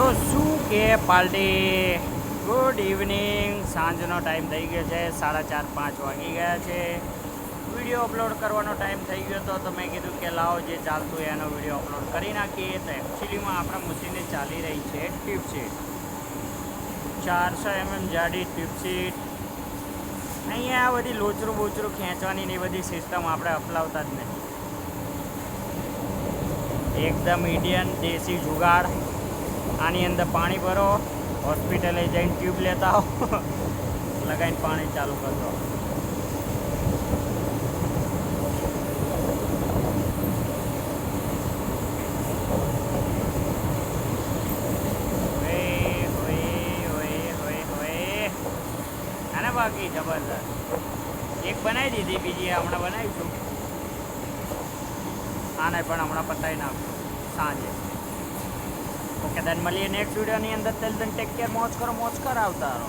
તો શું કે પાર્ટી ગુડ ઇવનિંગ. સાંજનો ટાઈમ થઈ ગયો છે, 4:30-5 વાગી ગયા છે. વિડીયો અપલોડ કરવાનો ટાઈમ થઈ ગયો હતો તો મેં કીધું કે લાવો જે ચાલતું હોય એનો વિડીયો અપલોડ કરી નાખીએ. તો એકચ્યુઅલીમાં આપણા મશીને ચાલી રહી છે ટ્યુબ સીટ, 400 mm જાડી ટ્યુબ સીટ. અહીંયા આ બધી લોચરું બોચરું ખેંચવાની ને એ બધી સિસ્ટમ આપણે અપનાવતા જ નથી. એકદમ ઇન્ડિયન દેશી જુગાડ. આની અંદર પાણી ભરો, હોસ્પિટલે જઈને ટ્યુબ લેતા આવો, લગાવીને પાણી ચાલુ કરજો. આને બાકી જબરદસ્ત એક બનાવી દીધી, બીજી હમણાં બનાવીશું. આને પણ હમણાં પતાવી નાખશું સાંજે. ઓકે, દેન મળીએ નેક્સ્ટ વિડીયોની અંદર. ટેલ દેન ટેક કેર, મોજ કરો આવતા રહો.